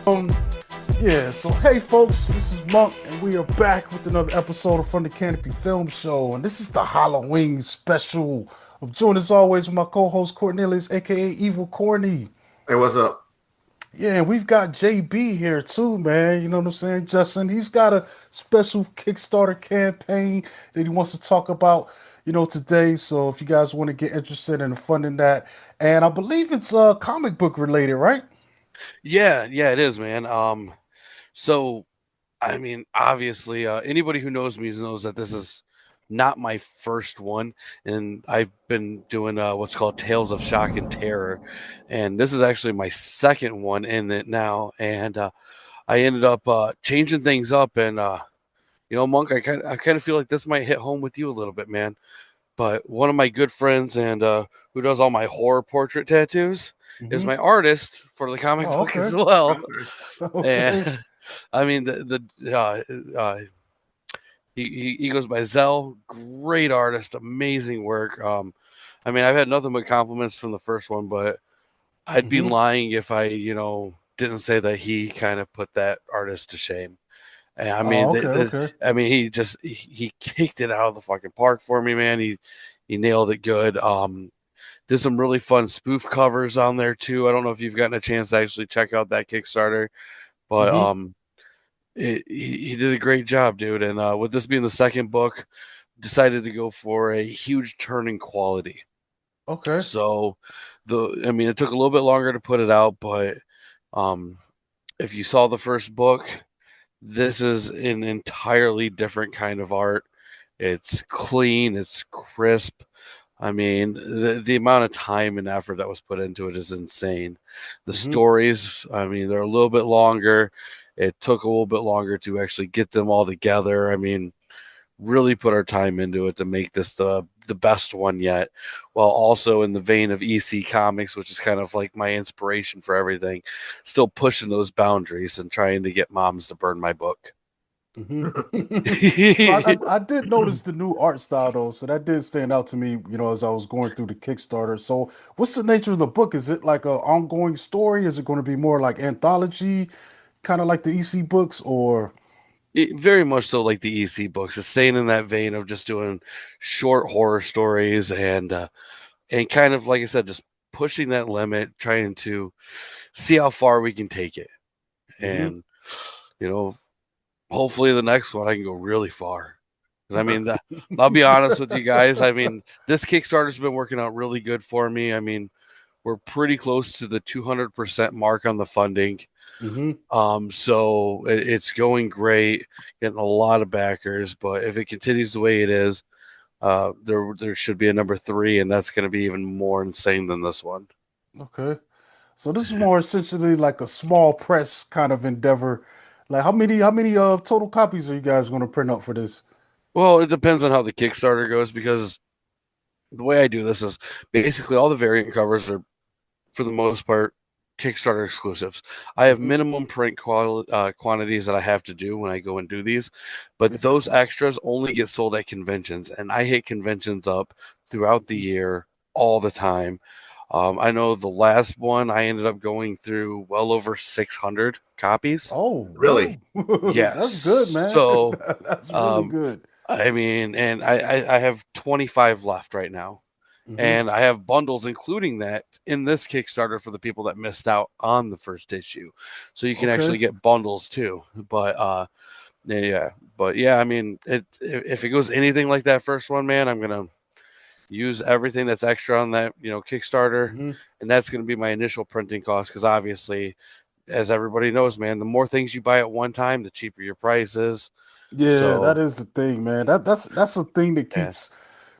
Yeah, so hey folks, this is Monk, and we are back with another episode of From the Canopy Film Show, and this is the Halloween special. I'm joined as always with my co-host Cornelius, aka Evil Corny. Hey, what's up? Yeah, and we've got JB here too, man. You know what I'm saying? Justin, he's got a special Kickstarter campaign that he wants to talk about, today. So if you guys want to get interested in funding that, and I believe it's comic book related, right? Yeah, it is, man. So I mean, obviously, anybody who knows me knows that this is not my first one, and I've been doing what's called Tales of Shock and Terror, and this is actually my second one in it now, and I ended up changing things up, and Monk, I kind of feel like this might hit home with you a little bit, man. But one of my good friends and who does all my horror portrait tattoos is Mm-hmm. my artist for the comic Oh, book okay. as well. Okay. Okay. And I mean, he goes by Zell, great artist, amazing work. I mean, I've had nothing but compliments from the first one, but I'd be Mm-hmm. lying if I, didn't say that he kind of put that artist to shame. And I mean, Oh, okay, okay. he kicked it out of the fucking park for me, man. He nailed it good. Did some really fun spoof covers on there too. I don't know if you've gotten a chance to actually check out that Kickstarter, but Mm-hmm. he did a great job, dude. And with this being the second book, decided to go for a huge turn in quality. Okay. So I mean, it took a little bit longer to put it out, but um, if you saw the first book, this is an entirely different kind of art. It's clean, it's crisp. I mean, the amount of time and effort that was put into it is insane. The Mm-hmm. stories, I mean, they're a little bit longer. It took a little bit longer to actually get them all together. I mean, really put our time into it to make this the best one yet, while also in the vein of EC Comics, which is kind of like my inspiration for everything, still pushing those boundaries and trying to get moms to burn my book. Mm-hmm. So I did notice the new art style though, so that did stand out to me, as I was going through the Kickstarter. So what's the nature of the book? Is it like a ongoing story? Is it going to be more like anthology, kind of like the EC books, or Very much so like the EC books. It's staying in that vein of just doing short horror stories and kind of like I said, just pushing that limit, trying to see how far we can take it. mm-hmm. And you know, hopefully the next one I can go really far. Because I mean, I'll be honest with you guys. I mean, this Kickstarter's been working out really good for me. I mean, we're pretty close to the 200% mark on the funding. Mm-hmm. So it's going great, getting a lot of backers. But if it continues the way it is, there should be a number three, and that's going to be even more insane than this one. Okay. So this is more essentially like a small press kind of endeavor. Like how many total copies are you guys going to print up for this? Well, it depends on how the Kickstarter goes because the way I do this is basically all the variant covers are, for the most part, Kickstarter exclusives. I have Mm-hmm. minimum quantities that I have to do when I go and do these, but those extras only get sold at conventions, and I hit conventions up throughout the year all the time. I know the last one I ended up going through well over 600 copies. Oh, Really? well, that's good, Yes. man. So, That's really um, good. I mean, and I have 25 left right now. Hmm. And I have bundles including that in this Kickstarter for the people that missed out on the first issue. So you can Okay. actually get bundles too. Yeah, but yeah, I mean, if it goes anything like that first one, man, I'm gonna use everything that's extra on that, Kickstarter, Hmm. and that's gonna be my initial printing cost because obviously, as everybody knows, man, the more things you buy at one time, the cheaper your price is. Yeah, that So is the thing, man. That's the thing that yeah, keeps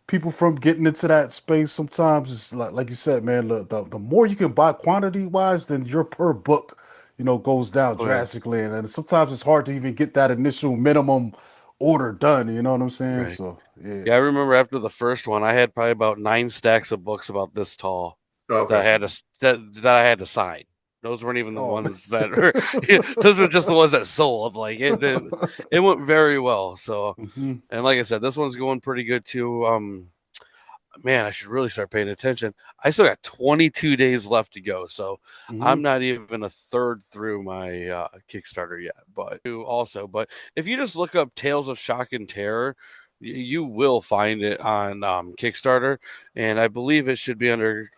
people from getting into that space. Sometimes it's like you said, man. The more you can buy quantity wise, then your per book, goes down oh yeah, drastically, and sometimes it's hard to even get that initial minimum order done. You know what I'm saying? right. So yeah. Yeah, I remember after the first one, I had probably about 9 stacks of books about this tall that I Okay. had to that I had to sign. Those weren't even the Oh. ones that are. Those were just the ones that sold. Like it went very well. So, Hmm. and like I said, this one's going pretty good too. man, I should really start paying attention. I still got 22 days left to go, so I'm Hmm. not even a third through my Kickstarter yet. But if you just look up Tales of Shock and Terror, you will find it on Kickstarter, and I believe it should be under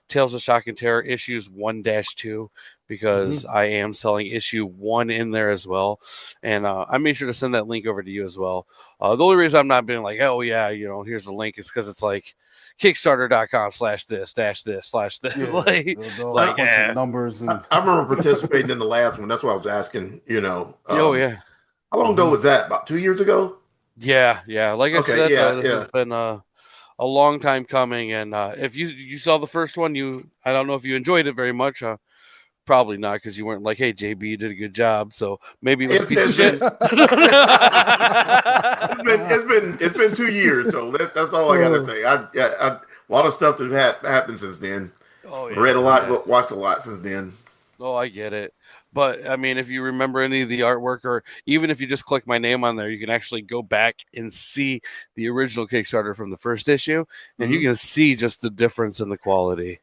Tales of Shock and Terror issues 1-2 because Hmm. I am selling issue 1 in there as well, and I made sure to send that link over to you as well. The only reason I'm not being like, oh yeah, here's the link is because it's like Kickstarter.com/this dash this slash this Yeah, the whole like Now, bunch of numbers I, and. I remember participating in the last one. That's why I was asking. oh yeah, How long ago Mhm. was that? About 2 years ago? yeah. Like I Okay, said yeah, though, this has yeah. been a long time coming, and if you saw the first one, I don't know if you enjoyed it very much. Probably not because you weren't like, hey JB, you did a good job. So maybe it was a It's piece of it's shit. been it's been 2 years, so that's all I gotta Oh, say. A lot of stuff that happened since then. Oh Read a yeah, yeah. lot, watched a lot since then. Oh, I get it. But I mean, if you remember any of the artwork, or even if you just click my name on there, you can actually go back and see the original Kickstarter from the first issue, and you Hmm. can see just the difference in the quality.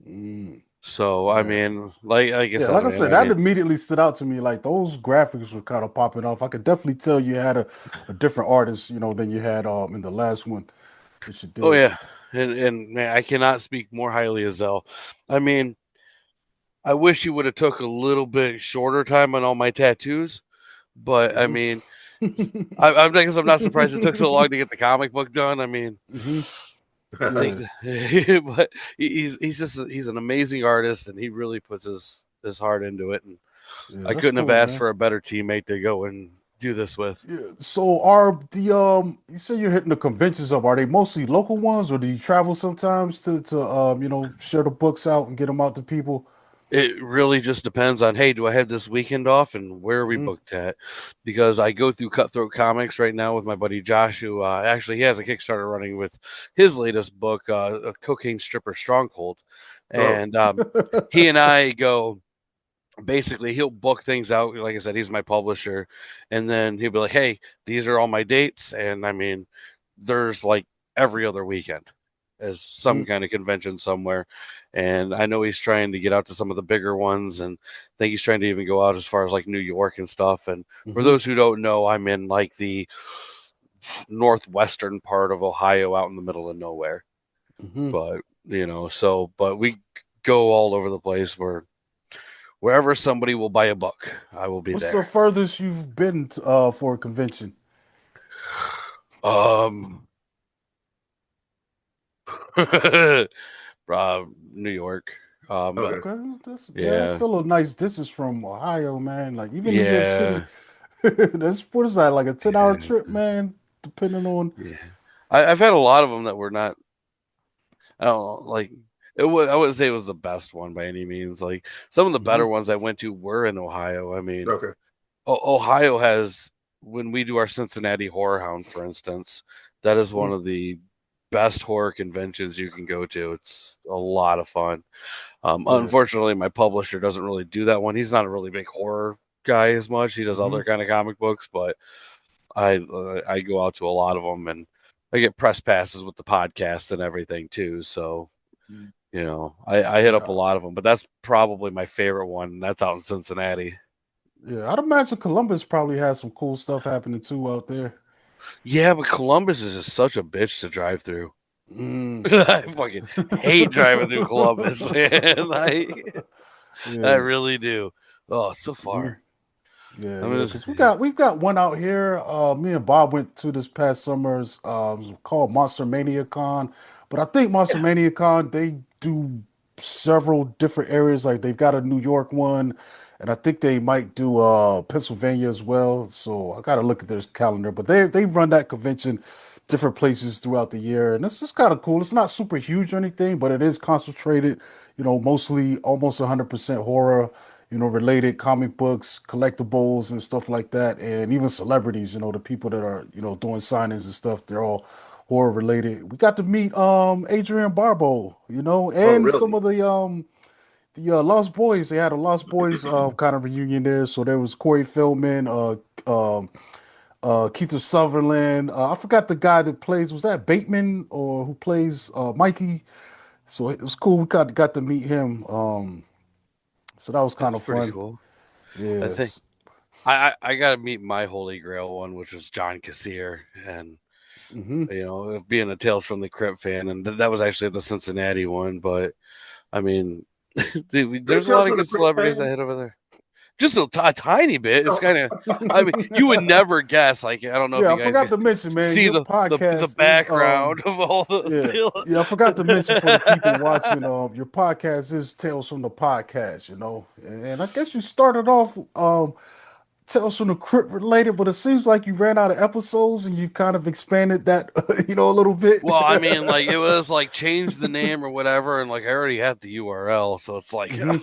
mm, So, I yeah. mean, like I Yeah, said, like I man, said, I that mean, immediately stood out to me. Like those graphics were kind of popping off. I could definitely tell you had a different artist, than you had in the last one that you oh did. yeah, and man, I cannot speak more highly of Zell. I mean, I wish he would have took a little bit shorter time on all my tattoos, but I Hmm. mean, I guess I'm not surprised it took so long to get the comic book done. I mean, Hmm. like, Yeah, but he's an amazing artist, and he really puts his heart into it. And yeah, I that's couldn't have cool, asked man. for a better teammate to go and do this with. Yeah. So are the you say you're hitting the conventions up? Are they mostly local ones, or do you travel sometimes to share the books out and get them out to people? It really just depends on, hey, do I have this weekend off and where are we Hmm. booked at? Because I go through Cutthroat Comics right now with my buddy Josh, who actually he has a Kickstarter running with his latest book, a Cocaine Stripper Stronghold, Oh, and he and I go. Basically, he'll book things out. Like I said, he's my publisher, and then he'll be like, "Hey, these are all my dates," and I mean, there's like every other weekend as some Hmm. kind of convention somewhere. And I know he's trying to get out to some of the bigger ones, and I think he's trying to even go out as far as like New York and stuff. And for Hmm. those who don't know, I'm in like the northwestern part of Ohio, out in the middle of nowhere. Hmm. But but we go all over the place. Wherever somebody will buy a book, I will be What's the there. furthest you've been for a convention? Um, New York. okay. Okay, that's Yeah, still a nice distance from Ohio, man. Like even New York City, yeah, that's what is that, like a 10 hour yeah, trip, man, depending on. yeah. I've had a lot of them that were not. I don't know, like I wouldn't say it was the best one by any means. Like some of the better Mhm. ones I went to were in Ohio. I mean, Okay. Ohio has when we do our Cincinnati Horror Hound, for instance, that is one Mhm. of the best horror conventions you can go to. It's a lot of fun. Yeah. Unfortunately, my publisher doesn't really do that one. He's not a really big horror guy as much. He does other Hmm. kind of comic books, but I go out to a lot of them, and I get press passes with the podcast and everything too. So I hit up a Yeah. lot of them, but that's probably my favorite one. That's out in Cincinnati. Yeah. I'd imagine Columbus probably has some cool stuff happening too out there. Yeah, but Columbus is just such a bitch to drive through. Mm. I fucking hate driving through Columbus, man. I Yeah. really do. Oh, it's so Mhm. far. Yeah, I yeah, mean, because we've got one out here. Me and Bob went to this past summer's. It was called Monster Mania Con, but I think Monster yeah. Mania Con they do several different areas. Like they've got a New York one, and I think they might do Pennsylvania as well. So I got to look at their calendar, but they run that convention different places throughout the year, and this is kind of cool. It's not super huge or anything, but it is concentrated. Mostly almost 100% horror, related comic books, collectibles, and stuff like that, and even celebrities. The people that are doing signings and stuff. They're all horror related. We got to meet Adrian Barbeau, Oh, and some really? of the Lost Boys. They had a Lost Boys kind of reunion there. So there was Corey Feldman, Keith Sutherland. I forgot the guy that plays. Was that Bateman or who plays Mikey? So it was cool. We got to meet him. So that was kind That's of pretty fun. cool. I think Yes. I got to meet my holy grail one, which was John Cassier, and Hmm. being a Tales from the Crypt fan, and that was actually the Cincinnati one. But I mean, You're a there's a lot Tales of from the good Crypt celebrities I fan? hit over there. Just a tiny bit. It's Oh, kind of, I mean, you would never guess. Like, I don't know if Yeah, you I guys forgot to mention, man, see your the podcast is background of all yeah. the. Yeah, I forgot to mention for the people watching, your podcast is Tales from the Podcast, And I guess you started off Tales from the Crypt related, but it seems like you ran out of episodes and you've kind of expanded that, a little bit. Well, I mean, like it was like change the name or whatever, and like I already had the URL, so it's like Hmm.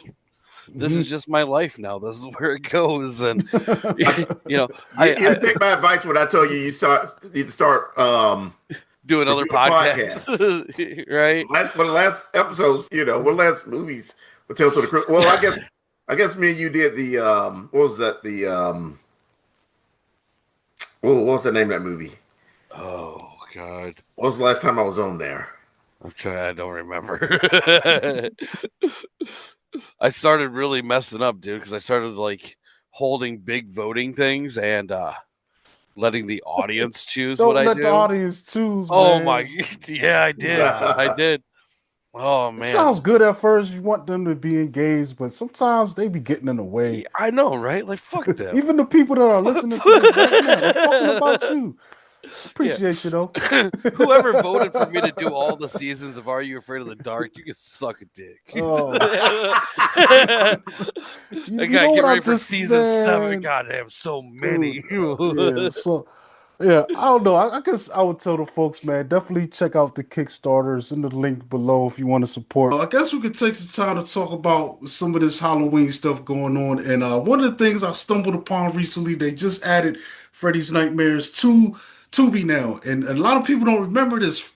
this is Hmm. just my life now. This is where it goes, and I, you know, you I take my advice when I tell you you need to start do to another do a podcast, podcast. right? One of the last episodes, one of the last movies with Tales from the Crypt. Well, I guess me and you did the what was that? The what was the name of that movie? Oh God, What was the last time I was on there? I'm trying. I don't remember. I started really messing up, dude, because I started like holding big voting things and letting the audience choose what Don't I let the do. audience choose, Oh my, man. yeah, I did. I did. Oh It man, sounds good at first. You want them to be engaged, but sometimes they be getting in the way. yeah, I know, right? Like fuck them. Even the people that are listening to this right now, I'm talking about you. Yeah. Appreciate you though. Whoever voted for me to do all the seasons of Are You Afraid of the Dark, you can suck a dick. Oh, I you gotta know get what I ready for just season 7. man, Goddamn, so dude. many. Yeah, so yeah, I don't know. I guess I would tell the folks, man, definitely check out the Kickstarters in the link below if you want to support. I guess we could take some time to talk about some of this Halloween stuff going on. And one of the things I stumbled upon recently, they just added Freddy's Nightmares to Tubi now, and a lot of people don't remember this.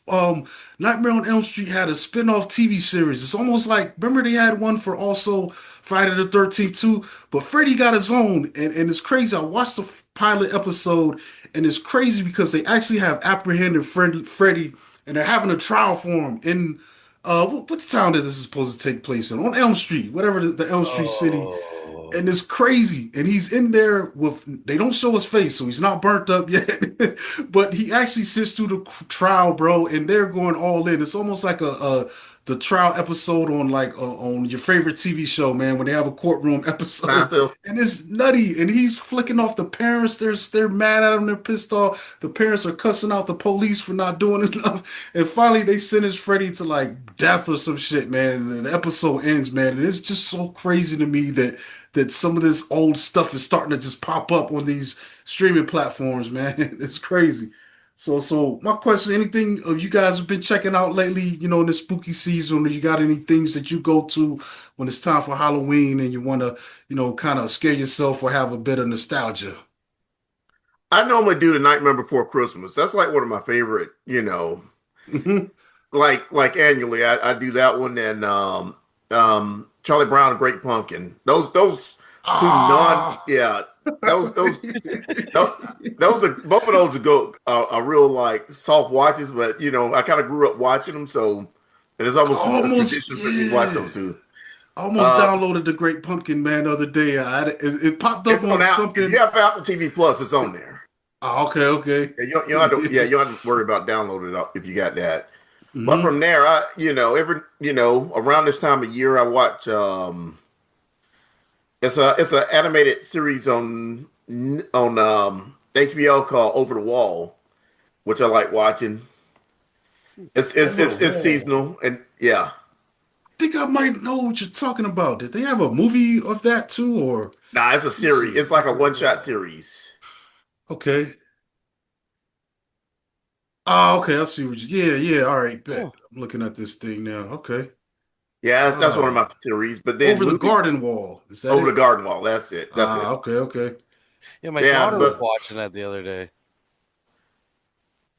Nightmare on Elm Street had a spin-off TV series. It's almost like remember they had one for also Friday the 13th too, but Freddy got his own, and it's crazy. I watched the pilot episode, and it's crazy because they actually have apprehended Freddy, and they're having a trial for him in what town is this supposed to take place in? On Elm Street, whatever the Elm Street city, Oh. and it's crazy. And he's in there with they don't show his face, so he's not burnt up yet. But he actually sits through the trial, bro, and they're going all in. It's almost like a the trial episode on like on your favorite TV show, man, when they have a courtroom episode, Seinfeld. and it's nutty. And he's flicking off the parents. They're mad at him. They're pissed off. The parents are cussing out the police for not doing enough. And finally, they sentence Freddy to like death or some shit, man. And the episode ends, man. And it's just so crazy to me that some of this old stuff is starting to just pop up on these streaming platforms, man. It's crazy. So my question, anything you guys have been checking out lately, in this spooky season, or you got any things that you go to when it's time for Halloween and you want to, kind of scare yourself or have a bit of nostalgia? I normally do the Nightmare Before Christmas. That's like one of my favorite, Hmm. like annually. I do that one and Charlie Brown and Great Pumpkin. Those two Ah. yeah, those those those those are both of those are real like soft watches, but I kind of grew up watching them, so and it's almost a Almost, tradition for me to watch yeah. those two. I almost Uh, downloaded the Great Pumpkin Man the other day. It popped up it's on on out. If you something. have Apple TV Plus, it's on there. Okay, okay. You don't have to worry about downloading it if you got that. But Hmm. from there, around this time of year, I watch. It's a animated series on HBO called Over the Wall, which I like watching. It's it's Over the it's, it's Wall. seasonal and yeah. Think I might know what you're talking about. Did they have a movie of that too, or Nah, it's a let me series. see? It's like a Over the one shot Wall. series. Okay. Oh, okay. I see what you. Yeah, yeah. All right, bet. Oh, I'm looking at this thing now. Okay. Yeah, that's one of Ah, my series. But then Over the movie Garden Wall. Is that Over the it? Garden Wall. That's it. That's Ah, it. okay, okay. yeah, my Yeah, daughter was Ah, watching that the other day.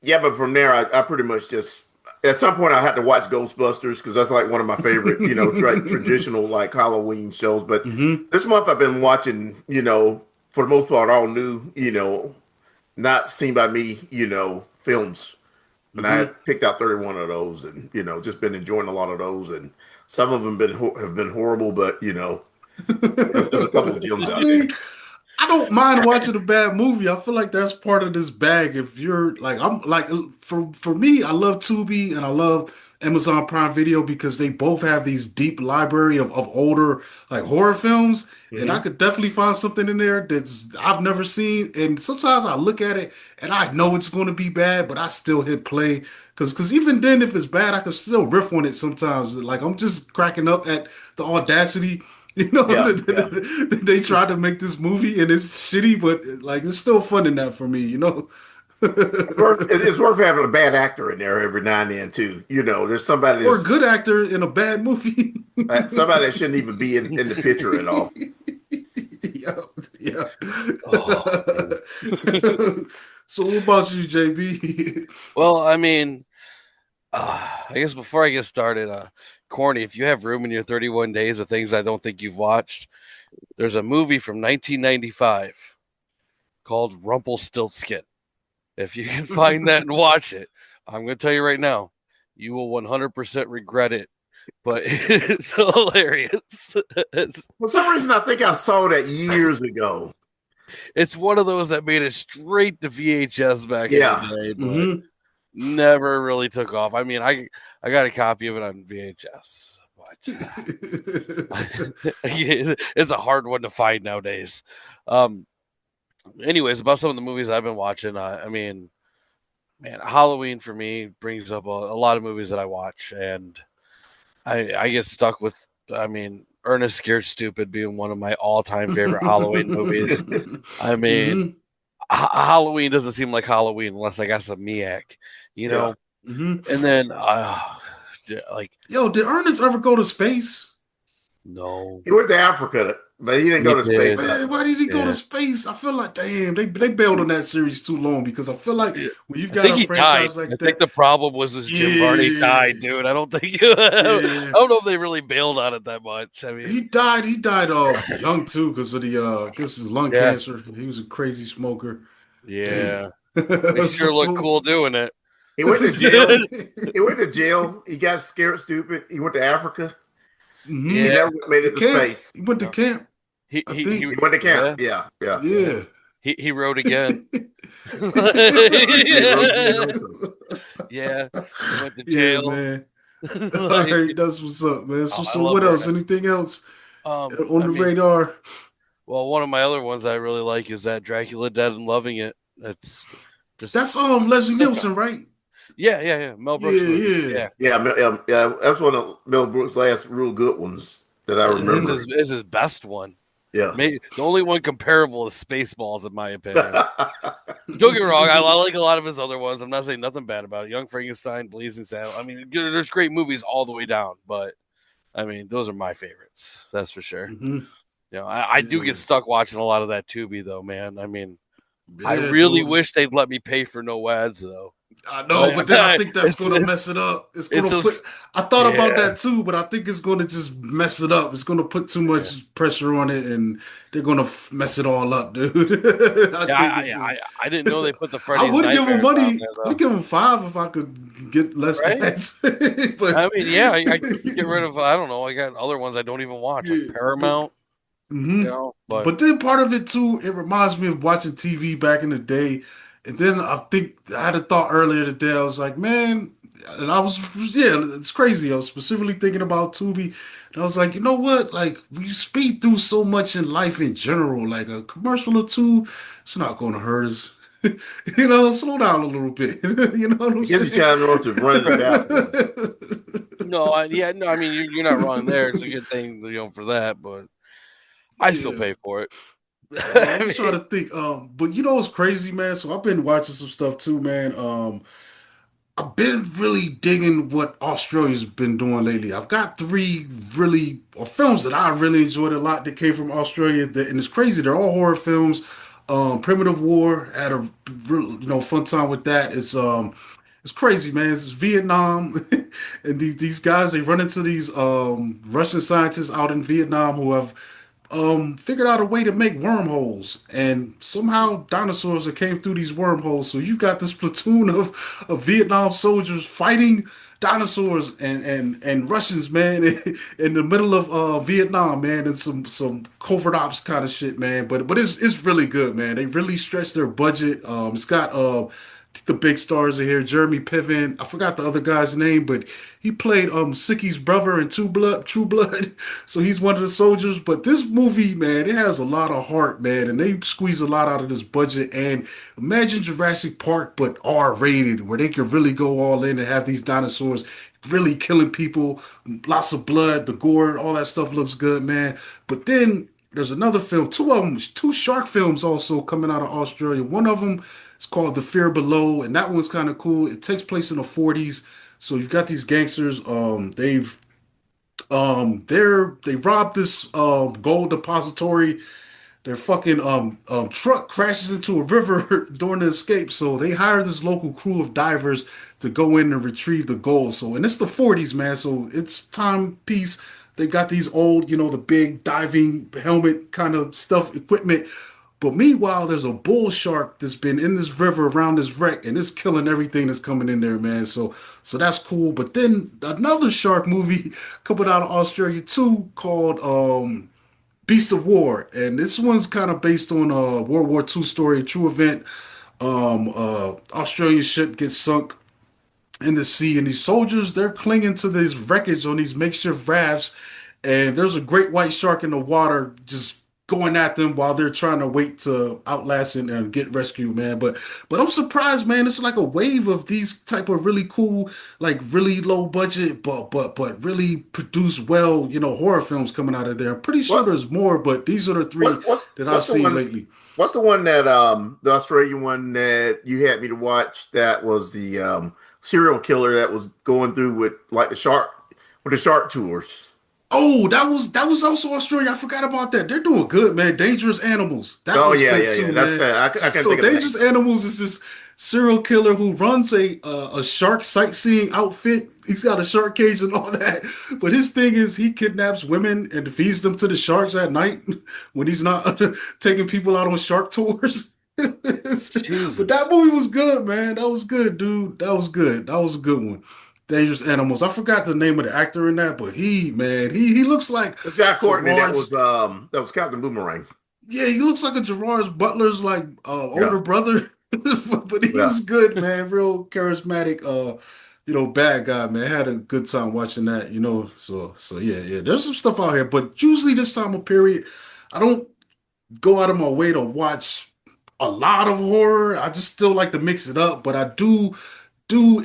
but from there, I pretty much just at some point I had to watch Ghostbusters because that's like one of my favorite, traditional like Halloween shows. But hmm. this month I've been watching, for the most part, all new not seen by me, films. And I Hmm. had picked out 31 of those, and just been enjoying a lot of those. And some of them have been horrible, but there's a couple of gems I out there. mean, I don't mind watching a bad movie. I feel like that's part of this bag. If you're like, I'm like, for me, I love Tubi and I love Amazon Prime Video because they both have these deep library of older like horror films, and I Hmm. could definitely find something in there that's I've never seen. And sometimes I look at it and I know it's going to be bad, but I still hit play because even then, if it's bad, I can still riff on it sometimes. Like I'm just cracking up at the audacity. You know, Yeah, yeah. they tried to make this movie and it's shitty, but like it's still fun in that for me, you know. It's worth having a bad actor in there every now and then too. There's somebody Or a that's good actor in a bad movie. somebody that shouldn't even be in the picture at all. Yeah, yeah. Oh, man. So what about you, JB? Well, I mean, I guess before I get started, Corny, if you have room in your 31 days of things I don't think you've watched, there's a movie from 1995 called Rumpelstiltskin. If you can find that and watch it, I'm going to tell you right now, you will 100% regret it. But it's hilarious. For some reason, I think I saw that years ago. It's one of those that made it straight to VHS back in the Yeah. day, but Hmm. never really took off. I mean, I got a copy of it on VHS, but it's a hard one to find nowadays. Um, anyways, about some of the movies I've been watching, I mean, man, Halloween for me brings up a lot of movies that I watch, and I get stuck with, I mean, Ernest Scared Stupid being one of my all time favorite Halloween movies. I mean, Hmm. Halloween doesn't seem like Halloween unless I got some Miak, you Yeah. know. Hmm. And then, like, Yo, did Ernest ever go to space? no, He went to Africa, but he didn't he go to space. did, I Man, don't why know. did he go to yeah. space? I feel like, damn, they bailed on that series too long because I feel like when you've I got think a he died. franchise I like think that, the problem was Jim Varney yeah, died, dude. I don't think I yeah. don't know if they really bailed on it that much. I He mean, died. He died young too because of the I guess his lung yeah, cancer. He was a crazy smoker. Damn. yeah. They sure look So cool doing it. He went to jail. He went to jail. He got scared stupid. He went to Africa. He hmm. Yeah, never made The it to camp. space. He went to no. camp, He I he think. he He went to camp. yeah, Yeah, yeah. yeah. Yeah. He wrote again. He wrote again Yeah. also. Yeah, he went to Yeah, jail. man. All Like, right, that's what's up, man. oh, I So love what else? Ernest. Anything else on I the mean, radar? well, one of my other ones I really like is that Dracula Dead and Loving It. It's just That's Leslie so good. Nielsen, right? Yeah. Mel Yeah, Brooks movie. yeah. Yeah, Yeah, yeah. That's one of Mel Brooks' last real good ones that I is remember. his best one. Yeah. Maybe the only one comparable is Spaceballs, in my opinion. Don't get me wrong, I like a lot of his other ones. I'm not saying nothing bad about it. Young Frankenstein, Blazing Saddles. I mean, there's great movies all the way down, but I mean, those are my favorites. That's for sure. Hmm. I do get Yeah. stuck watching a lot of that Tubi though, man. I mean, I Yeah, really dude. wish they'd let me pay for no ads though. I know, but then I think that's It's gonna mess it up. It's it's gonna so put. I thought about yeah. that too, but I think it's gonna just mess it up. It's gonna put too Yeah. much pressure on it, and they're gonna mess it all up, dude. I Yeah, think it's gonna. I didn't know they put the I Freddy's would give him Nightmares on money. there I'd though. give him five if I could get less Right? ads. But I mean, yeah, I could get rid of I don't know. I got other ones I don't even watch, like yeah, Paramount, hmm but But then part of it too, it reminds me of watching TV back in the day. And then I think I had a thought earlier today. I was like, man, and I was, yeah, it's crazy. I was specifically thinking about Tubi. And I was like, you know what? Like, we speed through so much in life in general. Like a commercial or two, it's not going to hurt us. Slow down a little bit. You know what I'm I guess he's saying? trying to run it back one. no, yeah, no. I mean, you're not wrong there. It's a good thing, for that, but I still Yeah. pay for it. I'm I just trying to think. But you know what's crazy, man? So I've been watching some stuff too, man. I've been really digging what Australia's been doing lately. I've got three really or films that I really enjoyed a lot that came from Australia. And it's crazy. They're all horror films. Primitive War had a real, fun time with that. It's crazy, man. It's Vietnam, and these guys they run into these Russian scientists out in Vietnam who have figured out a way to make wormholes, and somehow dinosaurs that came through these wormholes. So you got this platoon of Vietnam soldiers fighting dinosaurs and Russians, man, in the middle of Vietnam, man, and some covert ops kind of shit, man. But it's really good, man. They really stretched their budget. It's got the big stars in here. Jeremy Piven. I forgot the other guy's name, but he played Sicky's brother in True Blood. So he's one of the soldiers. But this movie, man, it has a lot of heart, man, and they squeeze a lot out of this budget. And imagine Jurassic Park, but R-rated, where they could really go all in and have these dinosaurs really killing people, lots of blood, the gore, all that stuff looks good, man. But then there's another film, two of them, two shark films also coming out of Australia. One of them is called The Fear Below, and that one's kind of cool. It takes place in the 40s. So you've got these gangsters. They robbed this gold depository. Their fucking truck crashes into a river during the escape, so they hire this local crew of divers to go in and retrieve the gold. So, and it's the 40s, man, so it's timepiece. They got these old, the big diving helmet kind of stuff, equipment. But meanwhile, there's a bull shark that's been in this river around this wreck, and it's killing everything that's coming in there, man. So that's cool. But then another shark movie coming out of Australia too, called Beast of War, and this one's kind of based on a World War II story, a true event. Australian ship gets sunk in the sea, and these soldiers they're clinging to this wreckage on these makeshift rafts, and there's a great white shark in the water just going at them while they're trying to wait to outlast and get rescued, man. But I'm surprised, man. It's like a wave of these type of really cool, like really low budget, but really produced well, horror films coming out of there. I'm pretty sure What there's more, but these are the three that I've what's the seen one? lately. What's the one that the Australian one that you had me to watch? That was the serial killer that was going through with like the shark tours. Oh, that was also Australia. I forgot about that. They're doing good, man. Dangerous Animals. That Oh was yeah, great yeah, too, yeah. That's man. that. I can't So think of the name. Dangerous Animals is this serial killer who runs a shark sightseeing outfit. He's got a shark cage and all that. But his thing is he kidnaps women and feeds them to the sharks at night when he's not taking people out on shark tours. But Jesus. that movie was good, man. That was good, dude. That was good. That was a good one. Dangerous Animals. I forgot the name of the actor in that, but he looks like It's Jack Courtney. Gerard's. That was Captain Boomerang. Yeah, he looks like a Gerard's Butler's like Yeah, older brother, but he yeah. was good, man. Real charismatic, bad guy, man. Had a good time watching that. So yeah, yeah. There's some stuff out here, but usually this time of period, I don't go out of my way to watch a lot of horror. I just still like to mix it up, but I do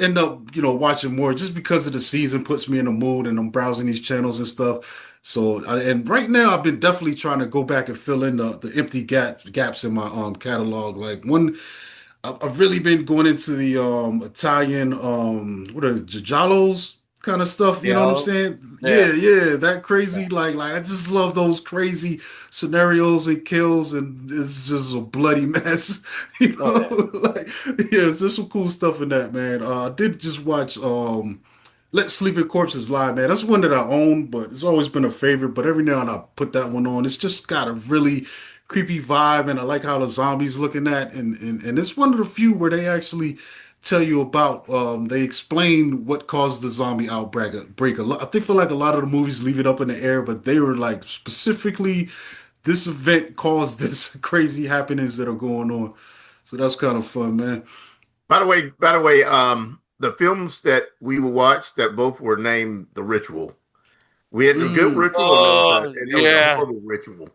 end up, watching more just because of the season puts me in the mood and I'm browsing these channels and stuff. So, and right now I've been definitely trying to go back and fill in the empty gaps in my catalog. Like one, I've really been going into the Italian what are giallos kind of stuff, you know what I'm Yeah. saying? Yeah. Yeah, yeah, that Yeah. crazy like I just love those crazy scenarios and kills and it's just a bloody mess. You Oh yeah. know, like yeah, there's some cool stuff in that, man. I did just watch Let Sleeping Corpses Lie, man. That's one that I own, but it's always been a favorite. But every now and I put that one on. It's just got a really creepy vibe, and I like how the zombies looking at, and it's one of the few where they actually tell you about. They explain what caused the zombie outbreak. Break a lot. I think feel like a lot of the movies leave it up in the air, but they were like specifically this event caused this crazy happenings that are going on. So that's kind of fun, man. By the way, the films that we watched that both were named The Ritual. We had the good Mm. ritual Oh and there was a yeah. horrible ritual.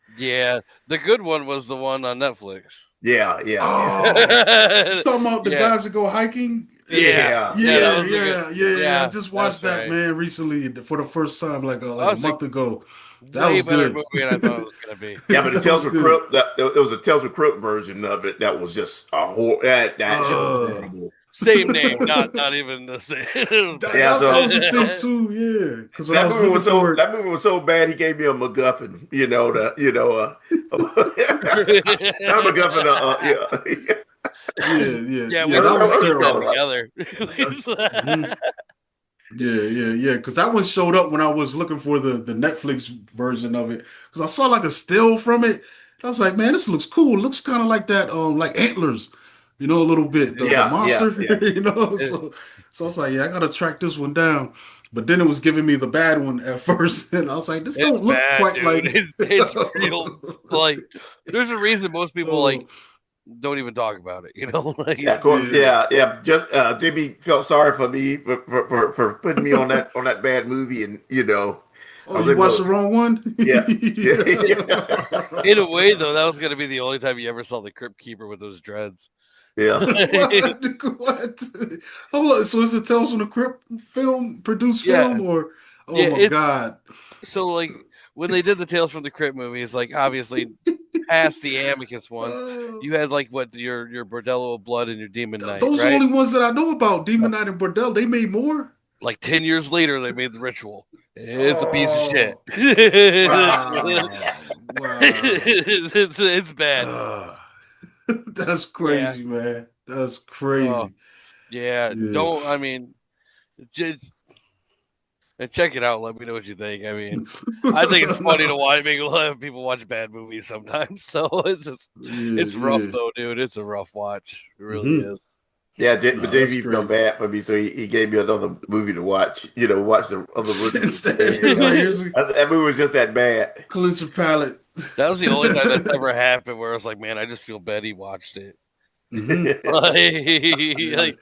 Yeah. The good one was the one on Netflix. Yeah, yeah, yeah, Oh, you talking about the Yeah. guys that go hiking? Yeah. yeah, Yeah, that Yeah, was a good. yeah, yeah, yeah. I Yeah, just watched that's that, right. man, recently for the first time, like I a was like month ago. That way was better good. movie than I thought it was gonna be. yeah. But the That Tales was of good. Crypt, there was a Tales of Crypt version of it that was just a whole that shit was Uh, horrible. Same name, not even the same. that, Yeah, that, that so was the thing too, yeah. Because when I was looking for it, that movie was so bad he gave me a MacGuffin, not a MacGuffin, yeah. yeah, yeah, Yeah, yeah, we that we was watched that terrible. All together. Hmm. Yeah. Because that one showed up when I was looking for the Netflix version of it. Because I saw like a still from it. I was like, man, this looks cool. It looks kind of like that, like Antlers, a little bit. The Yeah, yeah, monster, yeah. It- So I was like, yeah, I gotta track this one down. But then it was giving me the bad one at first, and I was like, this it's don't look bad, quite dude. like. It's real. Like, there's a reason most people like Oh, don't even talk about it. Like, Yeah, of course. yeah. Yeah, yeah. Just Jimmy felt sorry for me for putting me on that bad movie, and I Oh, was you watched able the to. wrong one? Yeah, yeah, in a way, though, that was gonna be the only time you ever saw the Crypt Keeper with those dreads. yeah. What? What? Hold on. So is it Tales from the Crypt film, produced Yeah, film, or? Oh yeah. my It's God. so like when they did the Tales from the Crypt movies, like obviously past the Amicus ones, Uh, you had like what your Bordello of Blood and your Demon Knight, those are the right? only ones that I know about. Demon Knight and Bordel. They made more. Like 10 years later, they made the Ritual. It's a piece of shit. Oh, it's, wow, wow. it's bad. Ah, that's Yeah. crazy, man. That's Oh, crazy. yeah. Yeah. Don't. I mean, j- check it out. Let me know what you think. I mean, I think it's funny to No. watch. Make a lot of people watch bad movies sometimes. So Yeah, it's rough yeah. though, dude. It's a rough watch. It really Hmm. is. Yeah, but No, that's JV felt crazy. bad for me, so he gave me another movie to watch. Watch the other version. It's like here's a That movie was just that bad. cleanse your palate. That was the only time that's ever happened where I was like, man, I just feel bad he watched it. Hmm. Yeah. Like,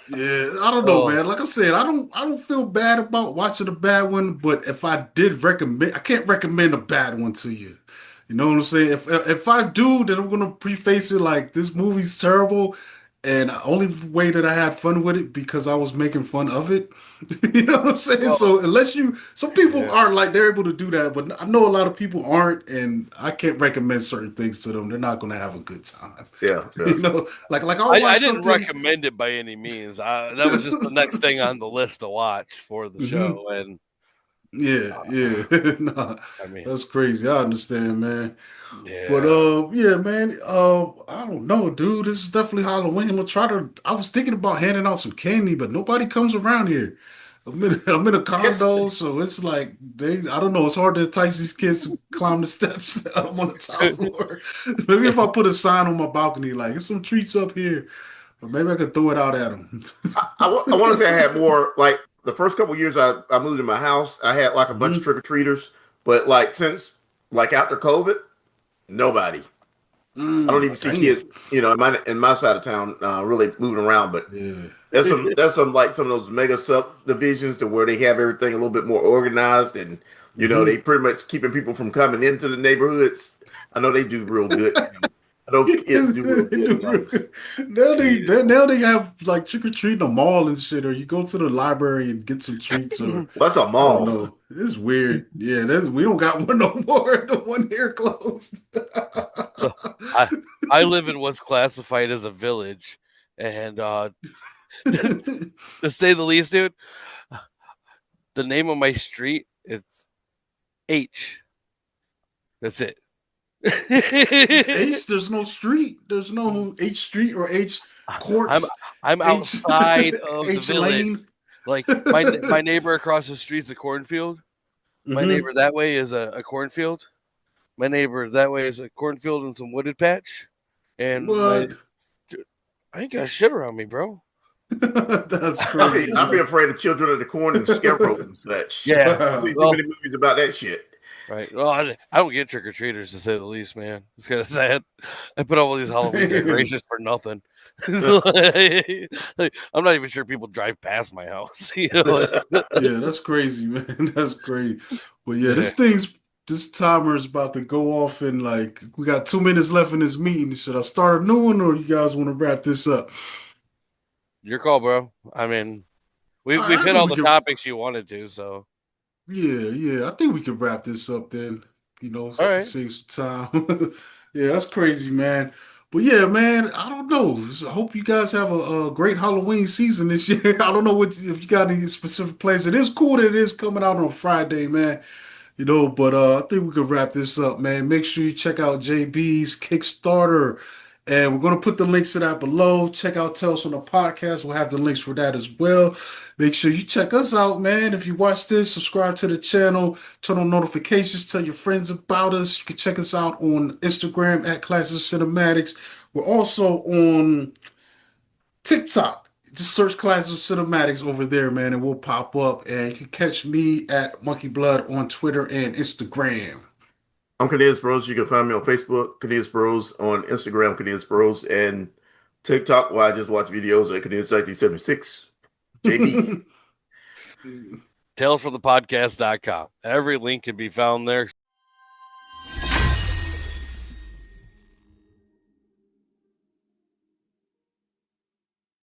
Yeah, I don't know, oh, man. Like I said, I don't feel bad about watching a bad one, but if I did recommend, I can't recommend a bad one to you. You know what I'm saying? If I do, then I'm gonna preface it like this movie's terrible, and the only way that I had fun with it because I was making fun of it. You know what I'm saying? well, So unless some people yeah. are like they're able to do that, but I know a lot of people aren't, and I can't recommend certain things to them. They're not gonna have a good time. Yeah, yeah. Like I'll watch I didn't something. recommend it by any means. That was just the next thing on the list to watch for the Hmm. show. And Yeah, yeah. Nah, I mean, that's crazy. I understand, man. But yeah. yeah, man. I don't know, dude. This is definitely Halloween. I'm gonna try to. I was thinking about handing out some candy, but nobody comes around here. I'm in a It's condo, so it's like I don't know. It's hard to entice these kids to climb the steps. I'm on the top floor. Maybe if I put a sign on my balcony, like "There's some treats up here," or maybe I could throw it out at them. I want to say I had more like the first couple years I moved in my house. I had like a bunch of Hmm. trick or treaters, but like since like after COVID, nobody. I don't even see Damn. kids, in my side of town, really moving around. But Yeah. there's some like some of those mega subdivisions to where they have everything a little bit more organized, and they Hmm. pretty much keeping people from coming into the neighborhoods. I know they do real good. I know kids do real good. Now they have like trick or treat in the mall and shit, or you go to the library and get some treats, or That's a I don't mall. know. It's weird. Yeah, we don't got one no more. The one here closed. So I I live in what's classified as a village, and to say the least, dude, the name of my street it's H. That's it. It's H. There's no street. There's no H Street or H I'm Courts, I'm H outside of the H village. Lane. Like my neighbor across the street's a cornfield. My Hmm. neighbor that way is a cornfield. My neighbor that way is a cornfield and some wooded patch. And What? I ain't got shit around me, bro. That's crazy, I'd be man. afraid of children of the corn and scarecrows and such. Yeah. I've seen Wow. too Well, many movies about that shit. right. Well, I don't get trick or treaters to say the least, man. It's kind of sad. I put up all these Halloween Damn. decorations for nothing. Yeah. Like, I'm not even sure people drive past my house. Yeah, that's crazy, man. That's crazy. But yeah, Yeah. this timer is about to go off and like we got 2 minutes left in this meeting. Should I start a new one or you guys want to wrap this up? Your call, bro. I mean, All we've right, I hit think all we the could. topics you wanted to, so Yeah. I think we could wrap this up then. all To right. save some time. Yeah, that's crazy, man. But yeah, man, I don't know. I hope you guys have a great Halloween season this year. I don't know if you got any specific plans. It is cool that it is coming out on Friday, man. But I think we could wrap this up, man. Make sure you check out JB's Kickstarter And we're going to put the links to that below. Check out Tales from the Podcast. We'll have the links for that as well. Make sure you check us out, man. If you watch this, subscribe to the channel, turn on notifications, tell your friends about us. You can check us out on Instagram at Classic Cinematics. We're also on TikTok. Just search Classic Cinematics over there, man, and we'll pop up. And you can catch me at Monkey Blood on Twitter and Instagram. I'm Cornelius Bros. You can find me on Facebook, Cornelius Bros, on Instagram, Cornelius Bros, and TikTok, where I just watch videos at Cornelius 1976. JB. Talesfromthepodcast.com. Every link can be found there.